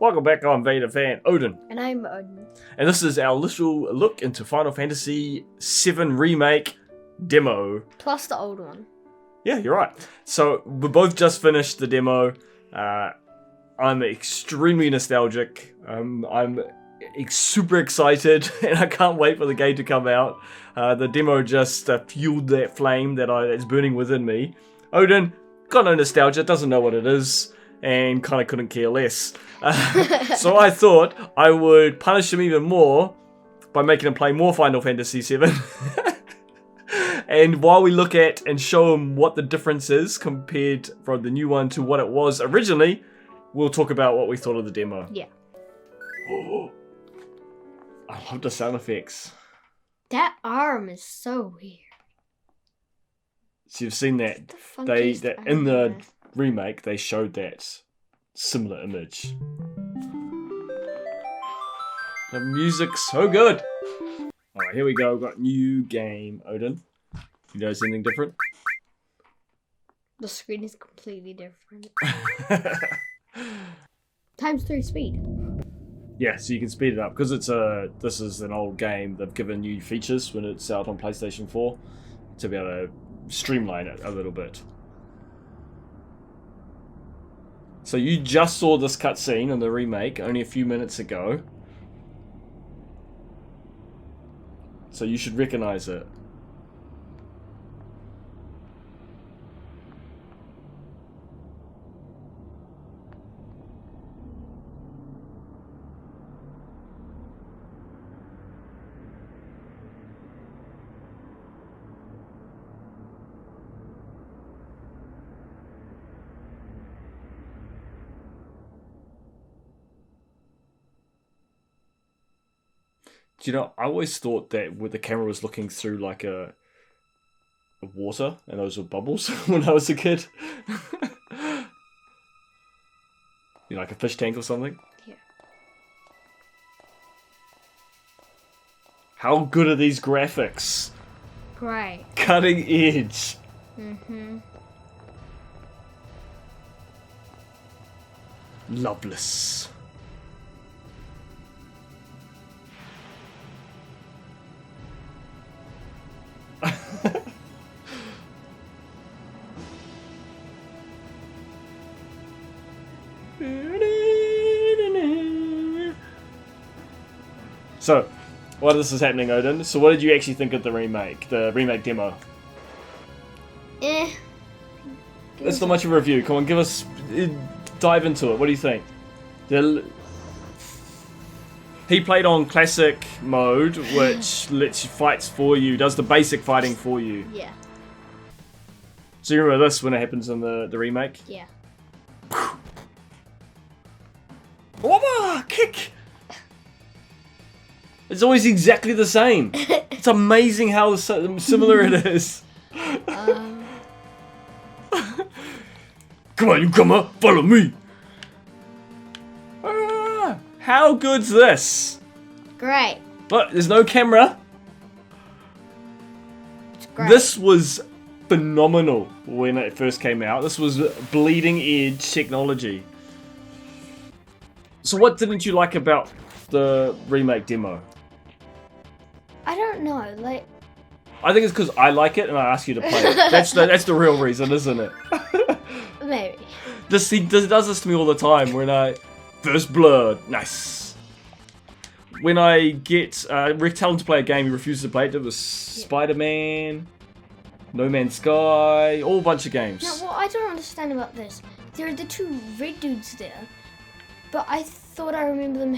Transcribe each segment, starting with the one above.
Welcome back, I'm Vader fan Odin. And I'm Odin. And this is our little look into Final Fantasy VII Remake demo. Plus the old one. Yeah, you're right. So, we both just finished the demo. I'm extremely nostalgic. I'm super excited, and I can't wait for the game to come out. The demo just fueled that flame that's burning within me. Odin, got no nostalgia, doesn't know what it is, and kind of couldn't care less. So I thought I would punish him even more by making him play more Final Fantasy VII. And while we look at and show him what the difference is compared from the new one to what it was originally, we'll talk about what we thought of the demo. Yeah. Oh, I love the sound effects. That arm is so weird. So you've seen that. The In the remake, they showed that similar image. The music's so good. Alright, here we go. We've got new game, Odin. You notice anything different? The screen is completely different. Times 3 speed. Yeah, so you can speed it up because this is an old game. They've given new features when it's out on PlayStation 4 to be able to streamline it a little bit. So you just saw this cutscene in the remake only a few minutes ago. So you should recognize it. Do you know, I always thought that the camera was looking through like a water, and those were bubbles when I was a kid. You know, like a fish tank or something? Yeah. How good are these graphics? Great. Cutting edge. Mm-hmm. Loveless. So, while this is happening, Odin, so what did you actually think of the remake demo? It's not much of a review. Come on, dive into it. What do you think? He played on classic mode, which fights for you, does the basic fighting for you. Yeah. So you remember this when it happens in the remake? Yeah. Wobba! Kick! It's always exactly the same. It's amazing how similar it is. Come on, you come up, follow me. How good's this? Great. Look, there's no camera. It's great. This was phenomenal when it first came out. This was bleeding edge technology. So what didn't you like about the remake demo? I don't know, like... I think it's because I like it and I ask you to play it. That's the real reason, isn't it? Maybe. He does this to me all the time when First blood, nice. When I tell him to play a game, he refuses to play it. It was Spider-Man, No Man's Sky, a whole bunch of games. Now, what I don't understand about this, there are the two red dudes there, but I thought I remember them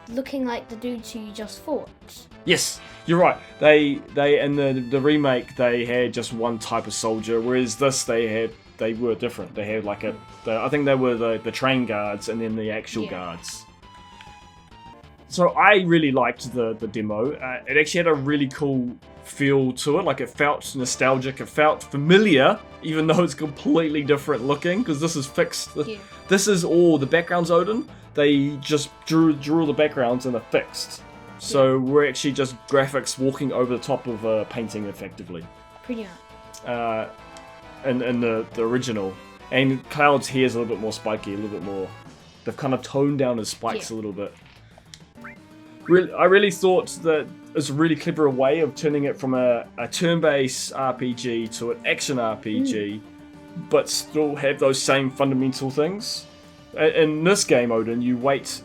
looking like the dudes who you just fought. Yes, you're right. They in the remake they had just one type of soldier, whereas this they were different. They had like I think they were the train guards and then the actual guards. So I really liked the demo. It actually had a really cool feel to it. Like it felt nostalgic. It felt familiar, even though it's completely different looking because this is fixed. Yeah. This is all the backgrounds, Odin. They just drew all the backgrounds and they're fixed. So we're actually just graphics walking over the top of a painting effectively. Pretty much. In the original. And Cloud's hair is a little bit more spiky, a little bit more they've kind of toned down his spikes a little bit. I really thought that it was a really clever way of turning it from a turn-based RPG to an action RPG, but still have those same fundamental things. In this game, Odin, you wait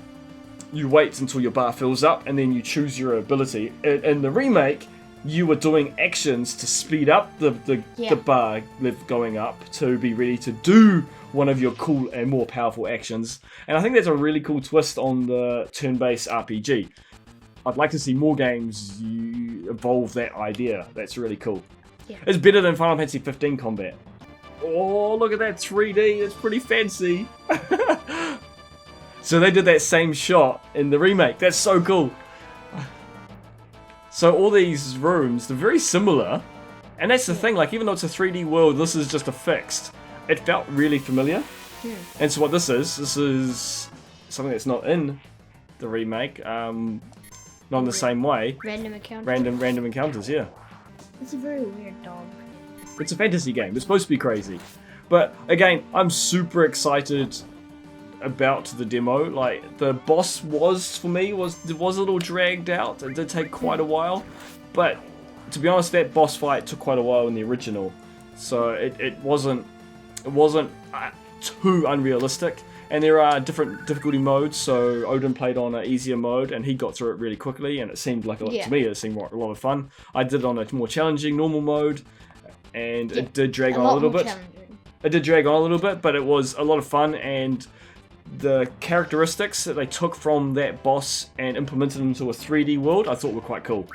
until your bar fills up, and then you choose your ability. In the remake, you were doing actions to speed up the bar going up to be ready to do one of your cool and more powerful actions. And I think that's a really cool twist on the turn-based RPG. I'd like to see more games evolve that idea. That's really cool. Yeah. It's better than Final Fantasy 15 combat. Oh, look at that 3D. It's pretty fancy. So they did that same shot in the remake. That's so cool. So all these rooms, they're very similar. And that's the thing, like, even though it's a 3D world, this is just a fixed. It felt really familiar. Yeah. And so what this is something that's not in the remake. Not in the same way. Random encounters. Random encounters, yeah. It's a very weird dog. It's a fantasy game. It's supposed to be crazy. But again, I'm super excited about the demo. Like, the boss was a little dragged out. It did take quite a while. But to be honest, that boss fight took quite a while in the original. So it wasn't too unrealistic. And there are different difficulty modes, so Odin played on an easier mode, and he got through it really quickly, and it seemed like, to me, it seemed like a lot of fun. I did it on a more challenging, normal mode, and it did drag on a little bit. It did drag on a little bit, but it was a lot of fun, and the characteristics that they took from that boss and implemented into a 3D world, I thought were quite cool.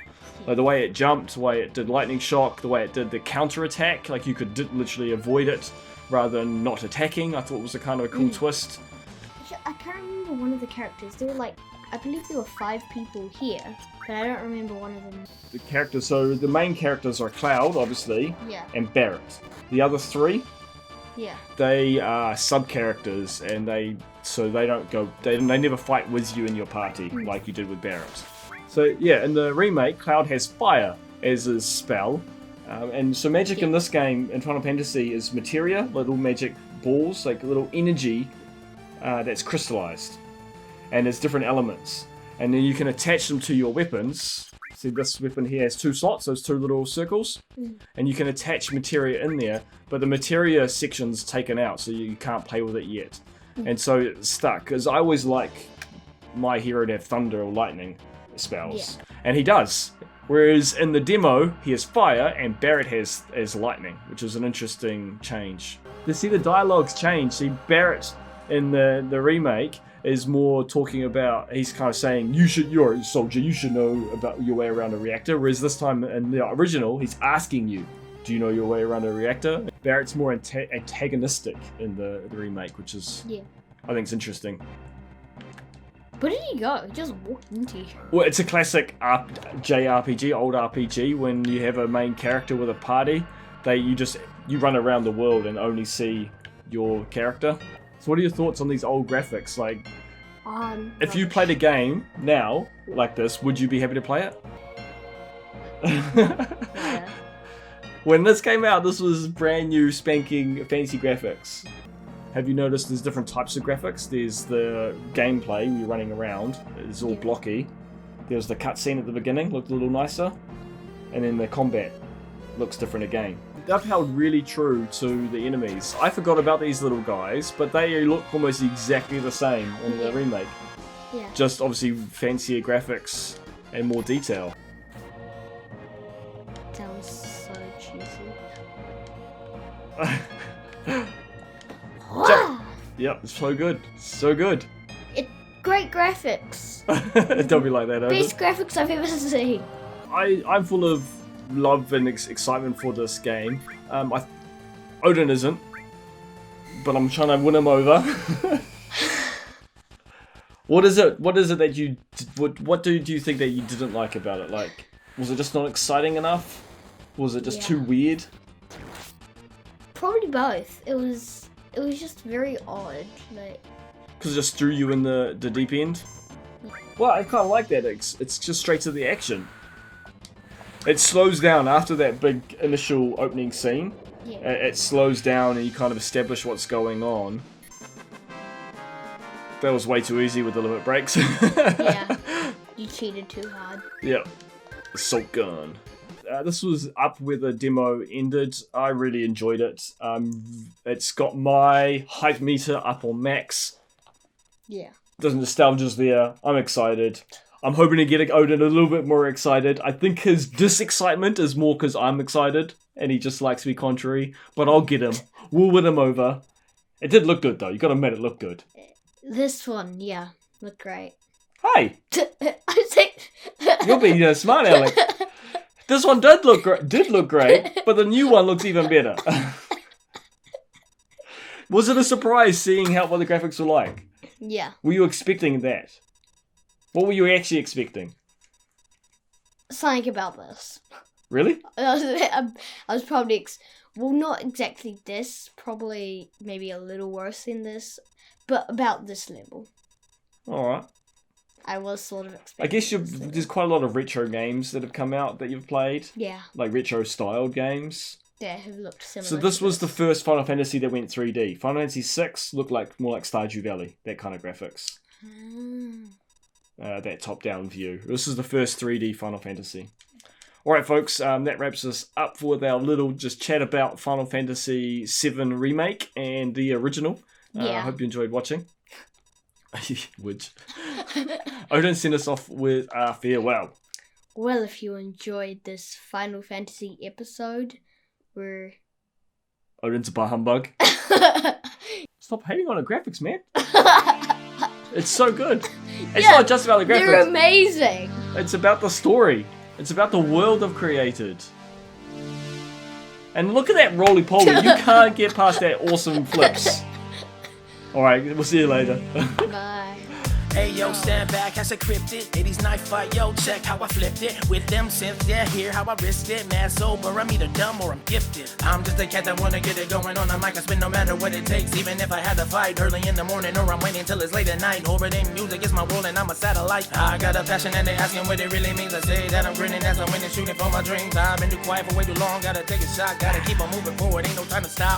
Like the way it jumped, the way it did lightning shock, the way it did the counter attack, like you could literally avoid it rather than not attacking. I thought was a kind of a cool twist. I can't remember one of the characters. There were I believe there were 5 people here, but I don't remember one of them. The characters, so the main characters are Cloud, obviously, and Barrett. The other 3, they are sub-characters, and they never fight with you in your party like you did with Barrett. So yeah, in the remake, Cloud has fire as his spell. And so magic in this game, in Final Fantasy, is materia, little magic balls, like little energy that's crystallized. And there's different elements. And then you can attach them to your weapons. See, this weapon here has 2 slots, those 2 little circles. And you can attach materia in there, but the materia section's taken out, so you can't play with it yet. And so it's stuck, because I always like my hero to have thunder or lightning spells. And he does. Whereas in the demo, he has fire and Barrett has lightning, which is an interesting change. To see the dialogues change, see Barrett in the remake is more talking about, he's kind of saying, you're a soldier, you should know about your way around a reactor, whereas this time in the original, he's asking you, do you know your way around a reactor? Barrett's more antagonistic in the remake, which is, I think it's interesting. Where did he go? He just walked into you. Well, it's a classic JRPG, old RPG, when you have a main character with a party, you run around the world and only see your character. So what are your thoughts on these old graphics? Like, if you played a game now, like this, would you be happy to play it? Yeah. When this came out, this was brand new, spanking, fancy graphics. Have you noticed there's different types of graphics? There's the gameplay, you're running around, it's all blocky. There's the cutscene at the beginning, looked a little nicer. And then the combat looks different again. They've held really true to the enemies. I forgot about these little guys, but they look almost exactly the same in the remake. Yeah. Just obviously fancier graphics and more detail. That was so cheesy. Yep, it's so good. So good. Great graphics. Don't be like that, Odin. Best graphics I've ever seen. I'm full of love and excitement for this game. Odin isn't, but I'm trying to win him over. What is it that you... What do you think that you didn't like about it? Like, was it just not exciting enough? Was it just too weird? Probably both. It was just very odd. Like, because it just threw you in the deep end? Well, I kind of like that. It's just straight to the action. It slows down after that big initial opening scene. yeah. It slows down and you kind of establish what's going on. That was way too easy with the limit breaks. Yeah, you cheated too hard. Yep. Assault gun. This was up where the demo ended. I really enjoyed it. It's got my hype meter up on max. Yeah. The nostalgia's there. I'm excited. I'm hoping to get Odin a little bit more excited. I think his disexcitement is more because I'm excited and he just likes to be contrary. But I'll get him. We'll win him over. It did look good though. You gotta admit it looked good. This one, yeah, looked great. Hey! I think You're being smart, Alec. This one did look great, but the new one looks even better. Was it a surprise seeing what the graphics were like? Yeah. Were you expecting that? What were you actually expecting? Something about this. Really? I was probably well, not exactly this. Probably maybe a little worse than this, but about this level. All right. I was sort of expecting. I guess there's quite a lot of retro games that have come out that you've played. Yeah. Like retro styled games. Yeah, have looked similar. So this was the first Final Fantasy that went 3D. Final Fantasy VI looked more like Stardew Valley, that kind of graphics. That top-down view. This is the first 3D Final Fantasy. Alright folks, that wraps us up with our little just chat about Final Fantasy VII Remake and the original. I hope you enjoyed watching. Which Odin sent us off with a farewell. Well, if you enjoyed this Final Fantasy episode, we're... Odin's a bah humbug. Stop hating on the graphics, man. It's so good. It's not just about the graphics. They're amazing. It's about the story. It's about the world I've created. And look at that roly-poly. You can't get past that awesome flips. Alright, we'll see you later. Bye. Hey yo, stand back, I said cryptid 80s knife fight, yo, check how I flipped it with them synths, yeah, hear how I risked it. Mad sober, I'm either dumb or I'm gifted. I'm just a cat that wanna get it going on the mic. I spin no matter what it takes, even if I had to fight early in the morning or I'm waiting till it's late at night. Orbiting music is my world and I'm a satellite. I got a passion and they asking what it really means. I say that I'm grinning as I'm winning, shooting for my dreams. I've been too quiet for way too long, gotta take a shot, gotta keep on moving forward, ain't no time to stop.